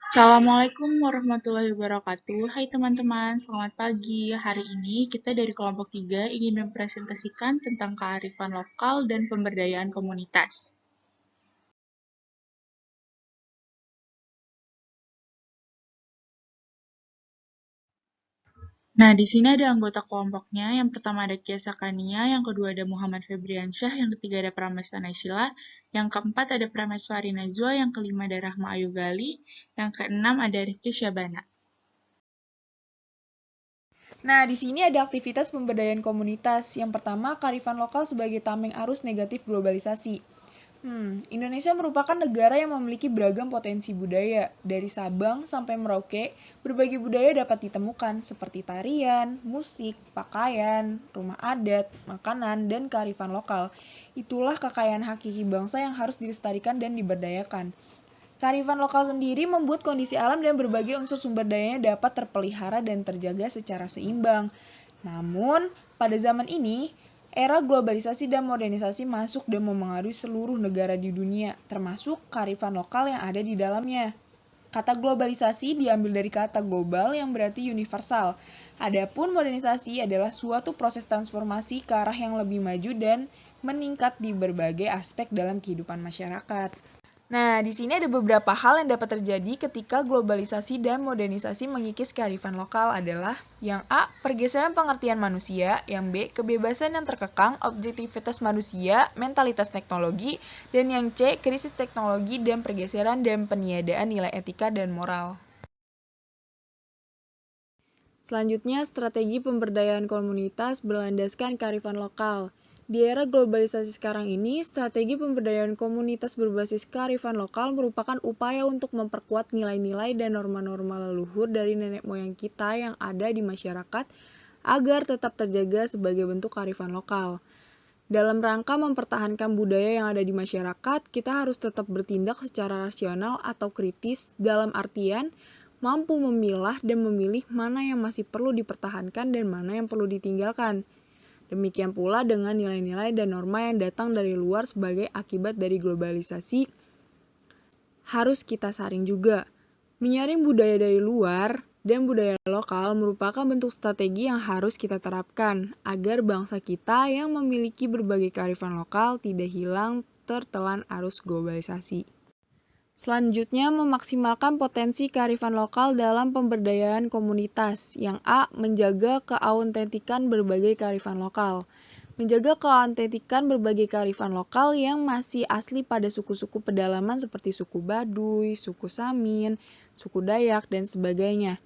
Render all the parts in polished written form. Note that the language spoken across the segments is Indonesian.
Assalamualaikum warahmatullahi wabarakatuh. Hai teman-teman, selamat pagi. Hari ini kita dari kelompok 3 ingin mempresentasikan tentang kearifan lokal dan pemberdayaan komunitas. Nah, di sini ada anggota kelompoknya. Yang pertama ada Kia Sakania, yang kedua ada Muhammad Febriansyah, yang ketiga ada Pramesta Naysila, yang keempat ada Prameswari Najwa, yang kelima ada Rahma Ayu Gali, yang keenam ada Rifki Syabana. Nah, di sini ada aktivitas pemberdayaan komunitas. Yang pertama, kearifan lokal sebagai tameng arus negatif globalisasi. Indonesia merupakan negara yang memiliki beragam potensi budaya. Dari Sabang sampai Merauke, berbagai budaya dapat ditemukan seperti tarian, musik, pakaian, rumah adat, makanan, dan kearifan lokal. Itulah kekayaan hakiki bangsa yang harus dilestarikan dan diberdayakan. Kearifan lokal sendiri membuat kondisi alam dan berbagai unsur sumber dayanya dapat terpelihara dan terjaga secara seimbang. Namun, pada zaman ini, era globalisasi dan modernisasi masuk dan memengaruhi seluruh negara di dunia, termasuk kearifan lokal yang ada di dalamnya. Kata globalisasi diambil dari kata global yang berarti universal. Adapun modernisasi adalah suatu proses transformasi ke arah yang lebih maju dan meningkat di berbagai aspek dalam kehidupan masyarakat. Nah, di sini ada beberapa hal yang dapat terjadi ketika globalisasi dan modernisasi mengikis kearifan lokal adalah yang A. Pergeseran pengertian manusia, yang B. Kebebasan yang terkekang, objektivitas manusia, mentalitas teknologi, dan yang C. Krisis teknologi dan pergeseran dan peniadaan nilai etika dan moral. Selanjutnya, strategi pemberdayaan komunitas berlandaskan kearifan lokal. Di era globalisasi sekarang ini, strategi pemberdayaan komunitas berbasis kearifan lokal merupakan upaya untuk memperkuat nilai-nilai dan norma-norma leluhur dari nenek moyang kita yang ada di masyarakat agar tetap terjaga sebagai bentuk kearifan lokal. Dalam rangka mempertahankan budaya yang ada di masyarakat, kita harus tetap bertindak secara rasional atau kritis dalam artian mampu memilah dan memilih mana yang masih perlu dipertahankan dan mana yang perlu ditinggalkan. Demikian pula dengan nilai-nilai dan norma yang datang dari luar sebagai akibat dari globalisasi harus kita saring juga. Menyaring budaya dari luar dan budaya lokal merupakan bentuk strategi yang harus kita terapkan agar bangsa kita yang memiliki berbagai kearifan lokal tidak hilang tertelan arus globalisasi. Selanjutnya, memaksimalkan potensi kearifan lokal dalam pemberdayaan komunitas. Yang A. Menjaga keautentikan berbagai kearifan lokal. Menjaga keautentikan berbagai kearifan lokal yang masih asli pada suku-suku pedalaman seperti suku Baduy, suku Samin, suku Dayak, dan sebagainya.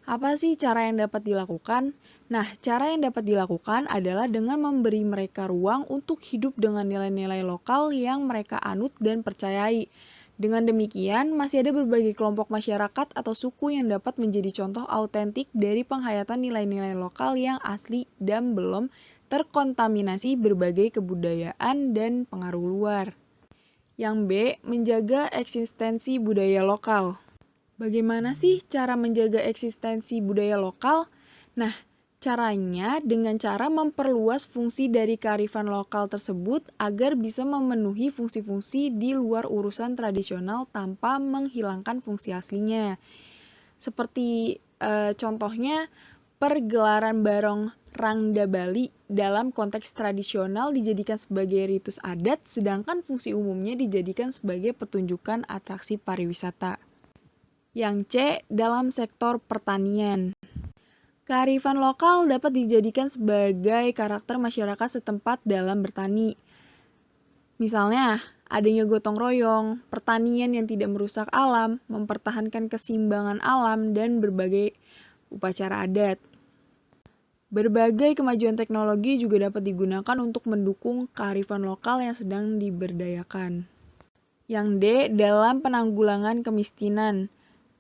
Apa sih cara yang dapat dilakukan? Nah, cara yang dapat dilakukan adalah dengan memberi mereka ruang untuk hidup dengan nilai-nilai lokal yang mereka anut dan percayai. Dengan demikian, masih ada berbagai kelompok masyarakat atau suku yang dapat menjadi contoh autentik dari penghayatan nilai-nilai lokal yang asli dan belum terkontaminasi berbagai kebudayaan dan pengaruh luar. Yang B. Menjaga eksistensi budaya lokal. Bagaimana sih cara menjaga eksistensi budaya lokal? Nah, caranya dengan cara memperluas fungsi dari kearifan lokal tersebut agar bisa memenuhi fungsi-fungsi di luar urusan tradisional tanpa menghilangkan fungsi aslinya. Seperti contohnya pergelaran barong Rangda Bali dalam konteks tradisional dijadikan sebagai ritus adat, sedangkan fungsi umumnya dijadikan sebagai pertunjukan atraksi pariwisata. Yang C. Dalam sektor pertanian. Kearifan lokal dapat dijadikan sebagai karakter masyarakat setempat dalam bertani. Misalnya, adanya gotong royong, pertanian yang tidak merusak alam, mempertahankan keseimbangan alam, dan berbagai upacara adat. Berbagai kemajuan teknologi juga dapat digunakan untuk mendukung kearifan lokal yang sedang diberdayakan. Yang D. Dalam penanggulangan kemiskinan.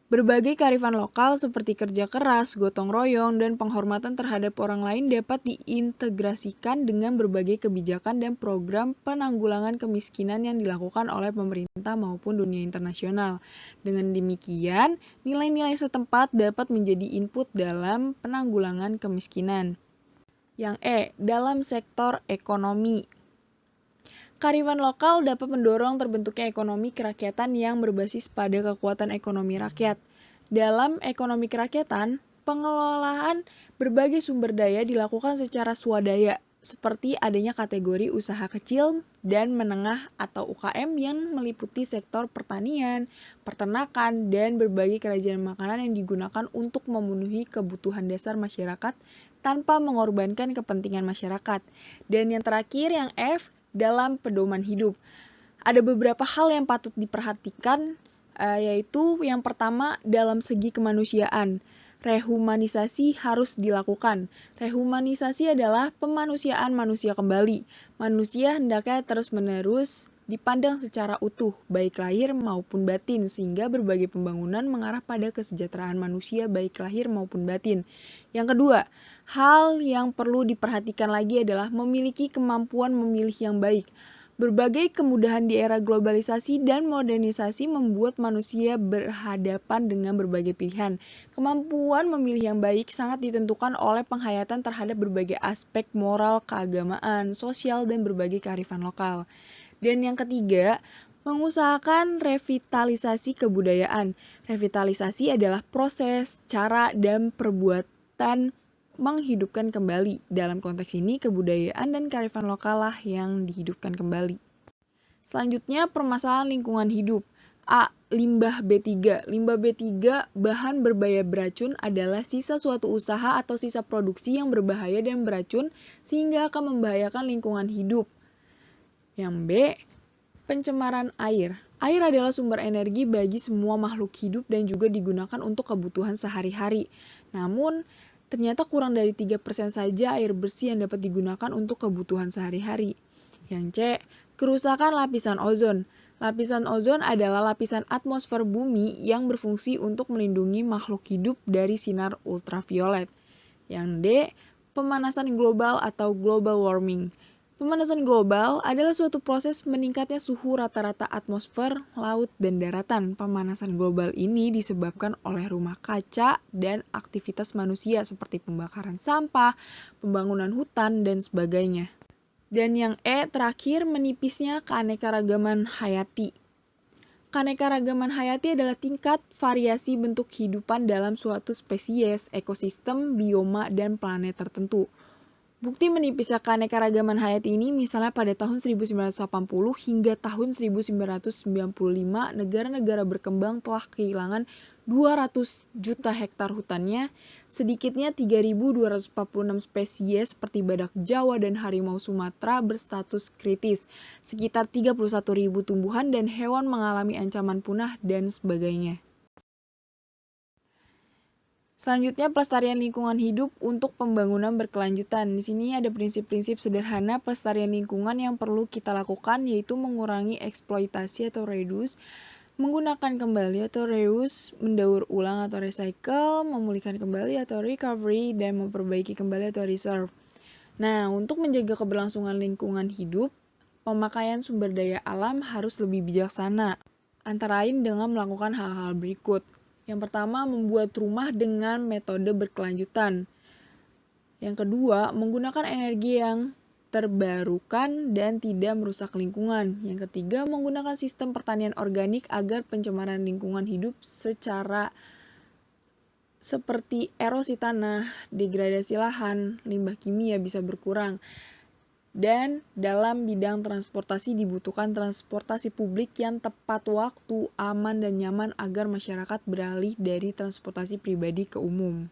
Berbagai kearifan lokal seperti kerja keras, gotong royong, dan penghormatan terhadap orang lain dapat diintegrasikan dengan berbagai kebijakan dan program penanggulangan kemiskinan yang dilakukan oleh pemerintah maupun dunia internasional. Dengan demikian, nilai-nilai setempat dapat menjadi input dalam penanggulangan kemiskinan. Yang E. Dalam sektor ekonomi. Kearifan lokal dapat mendorong terbentuknya ekonomi kerakyatan yang berbasis pada kekuatan ekonomi rakyat. Dalam ekonomi kerakyatan, pengelolaan berbagai sumber daya dilakukan secara swadaya, seperti adanya kategori usaha kecil dan menengah atau UKM yang meliputi sektor pertanian, peternakan, dan berbagai kerajinan makanan yang digunakan untuk memenuhi kebutuhan dasar masyarakat tanpa mengorbankan kepentingan masyarakat. Dan yang terakhir, yang F, dalam pedoman hidup. Ada beberapa hal yang patut diperhatikan, yaitu yang pertama dalam segi kemanusiaan. Rehumanisasi harus dilakukan. Rehumanisasi adalah pemanusiaan manusia kembali. Manusia hendaknya terus-menerus dipandang secara utuh, baik lahir maupun batin, sehingga berbagai pembangunan mengarah pada kesejahteraan manusia baik lahir maupun batin. Yang kedua, hal yang perlu diperhatikan lagi adalah memiliki kemampuan memilih yang baik. Berbagai kemudahan di era globalisasi dan modernisasi membuat manusia berhadapan dengan berbagai pilihan. Kemampuan memilih yang baik sangat ditentukan oleh penghayatan terhadap berbagai aspek moral, keagamaan, sosial, dan berbagai kearifan lokal. Dan yang ketiga, mengusahakan revitalisasi kebudayaan. Revitalisasi adalah proses, cara, dan perbuatan menghidupkan kembali. Dalam konteks ini, kebudayaan dan kearifan lokal lah yang dihidupkan kembali. Selanjutnya, permasalahan lingkungan hidup. A. Limbah B3. Limbah B3, bahan berbahaya beracun, adalah sisa suatu usaha atau sisa produksi yang berbahaya dan beracun sehingga akan membahayakan lingkungan hidup. Yang B. Pencemaran air. Air adalah sumber energi bagi semua makhluk hidup dan juga digunakan untuk kebutuhan sehari-hari. Namun, ternyata kurang dari 3% saja air bersih yang dapat digunakan untuk kebutuhan sehari-hari. Yang C. Kerusakan lapisan ozon. Lapisan ozon adalah lapisan atmosfer bumi yang berfungsi untuk melindungi makhluk hidup dari sinar ultraviolet. Yang D. Pemanasan global atau global warming. Pemanasan global adalah suatu proses meningkatnya suhu rata-rata atmosfer, laut, dan daratan. Pemanasan global ini disebabkan oleh rumah kaca dan aktivitas manusia seperti pembakaran sampah, pembangunan hutan, dan sebagainya. Dan yang E terakhir, menipisnya keanekaragaman hayati. Keanekaragaman hayati adalah tingkat variasi bentuk kehidupan dalam suatu spesies, ekosistem, bioma, dan planet tertentu. Bukti menipisnya keanekaragaman hayati ini misalnya pada tahun 1980 hingga tahun 1995 negara-negara berkembang telah kehilangan 200 juta hektar hutannya, sedikitnya 3.246 spesies seperti badak Jawa dan harimau Sumatera berstatus kritis, sekitar 31.000 tumbuhan dan hewan mengalami ancaman punah, dan sebagainya. Selanjutnya, pelestarian lingkungan hidup untuk pembangunan berkelanjutan. Di sini ada prinsip-prinsip sederhana pelestarian lingkungan yang perlu kita lakukan, yaitu mengurangi eksploitasi atau reduce, menggunakan kembali atau reuse, mendaur ulang atau recycle, memulihkan kembali atau recovery, dan memperbaiki kembali atau reserve. Nah, untuk menjaga keberlangsungan lingkungan hidup, pemakaian sumber daya alam harus lebih bijaksana, antara lain dengan melakukan hal-hal berikut. Yang pertama, membuat rumah dengan metode berkelanjutan. Yang kedua, menggunakan energi yang terbarukan dan tidak merusak lingkungan. Yang ketiga, menggunakan sistem pertanian organik agar pencemaran lingkungan hidup seperti erosi tanah, degradasi lahan, limbah kimia bisa berkurang. Dan dalam bidang transportasi dibutuhkan transportasi publik yang tepat waktu, aman, dan nyaman agar masyarakat beralih dari transportasi pribadi ke umum.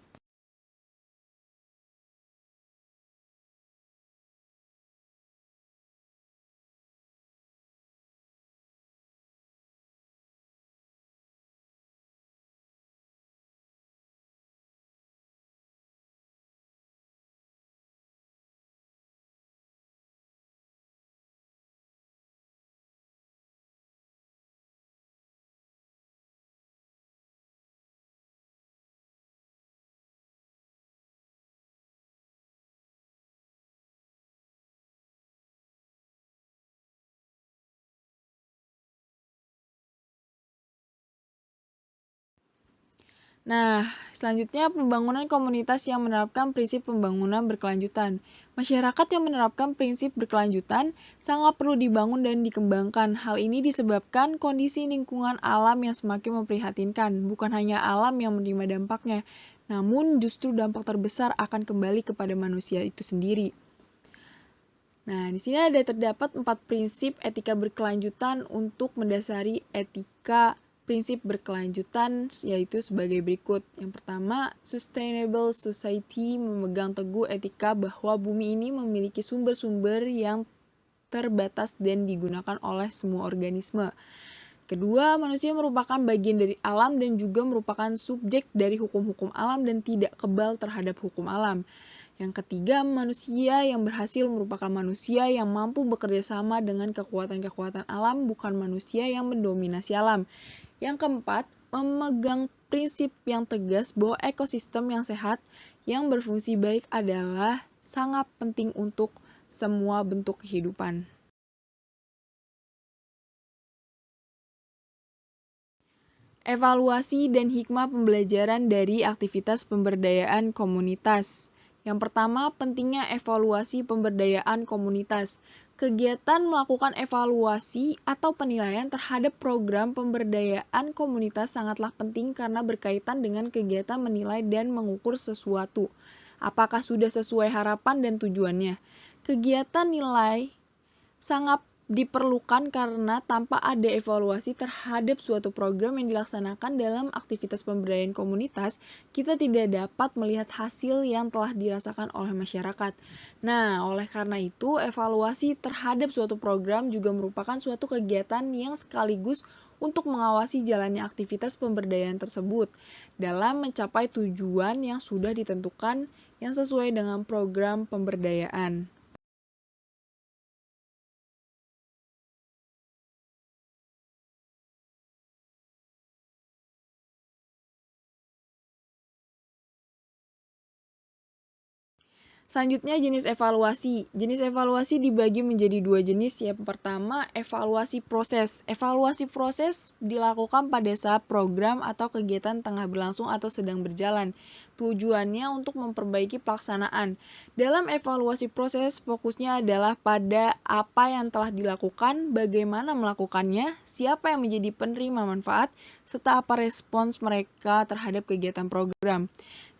Nah, selanjutnya pembangunan komunitas yang menerapkan prinsip pembangunan berkelanjutan. Masyarakat yang menerapkan prinsip berkelanjutan sangat perlu dibangun dan dikembangkan. Hal ini disebabkan kondisi lingkungan alam yang semakin memprihatinkan. Bukan hanya alam yang menerima dampaknya, namun justru dampak terbesar akan kembali kepada manusia itu sendiri. Nah, di sini terdapat 4 prinsip etika berkelanjutan untuk mendasari etika prinsip berkelanjutan, yaitu sebagai berikut. Yang pertama, sustainable society memegang teguh etika bahwa bumi ini memiliki sumber-sumber yang terbatas dan digunakan oleh semua organisme. Kedua, manusia merupakan bagian dari alam dan juga merupakan subjek dari hukum-hukum alam dan tidak kebal terhadap hukum alam. Yang ketiga, manusia yang berhasil merupakan manusia yang mampu bekerja sama dengan kekuatan-kekuatan alam, bukan manusia yang mendominasi alam. Yang keempat, memegang prinsip yang tegas bahwa ekosistem yang sehat, yang berfungsi baik adalah sangat penting untuk semua bentuk kehidupan. Evaluasi dan hikmah pembelajaran dari aktivitas pemberdayaan komunitas. Yang pertama, pentingnya evaluasi pemberdayaan komunitas. Kegiatan melakukan evaluasi atau penilaian terhadap program pemberdayaan komunitas sangatlah penting karena berkaitan dengan kegiatan menilai dan mengukur sesuatu. Apakah sudah sesuai harapan dan tujuannya? Kegiatan nilai sangat diperlukan karena tanpa ada evaluasi terhadap suatu program yang dilaksanakan dalam aktivitas pemberdayaan komunitas, kita tidak dapat melihat hasil yang telah dirasakan oleh masyarakat. Nah, oleh karena itu, evaluasi terhadap suatu program juga merupakan suatu kegiatan yang sekaligus untuk mengawasi jalannya aktivitas pemberdayaan tersebut dalam mencapai tujuan yang sudah ditentukan yang sesuai dengan program pemberdayaan. Selanjutnya jenis evaluasi. Jenis evaluasi dibagi menjadi 2 jenis. Yang pertama, evaluasi proses. Evaluasi proses dilakukan pada saat program atau kegiatan tengah berlangsung atau sedang berjalan. Tujuannya untuk memperbaiki pelaksanaan. Dalam evaluasi proses, fokusnya adalah pada apa yang telah dilakukan, bagaimana melakukannya, siapa yang menjadi penerima manfaat, serta apa respons mereka terhadap kegiatan program.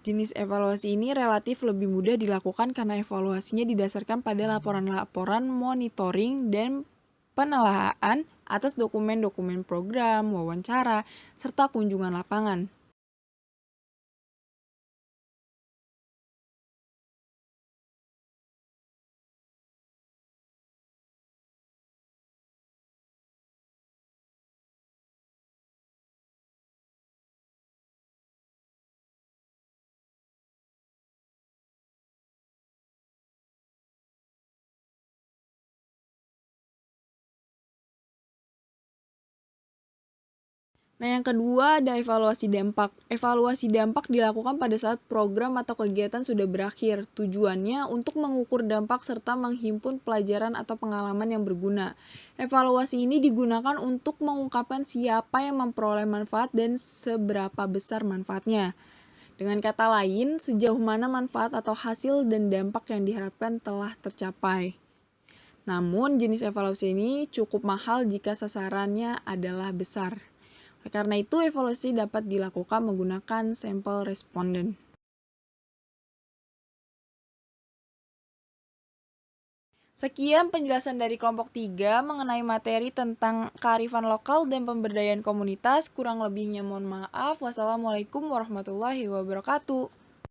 Jenis evaluasi ini relatif lebih mudah dilakukan karena evaluasinya didasarkan pada laporan-laporan monitoring dan penelaahan atas dokumen-dokumen program, wawancara, serta kunjungan lapangan. Nah, yang kedua ada evaluasi dampak. Evaluasi dampak dilakukan pada saat program atau kegiatan sudah berakhir. Tujuannya untuk mengukur dampak serta menghimpun pelajaran atau pengalaman yang berguna. Evaluasi ini digunakan untuk mengungkapkan siapa yang memperoleh manfaat dan seberapa besar manfaatnya. Dengan kata lain, sejauh mana manfaat atau hasil dan dampak yang diharapkan telah tercapai. Namun, jenis evaluasi ini cukup mahal jika sasarannya adalah besar. Karena itu, evaluasi dapat dilakukan menggunakan sampel responden. Sekian penjelasan dari kelompok 3 mengenai materi tentang kearifan lokal dan pemberdayaan komunitas. Kurang lebihnya mohon maaf. Wassalamualaikum warahmatullahi wabarakatuh.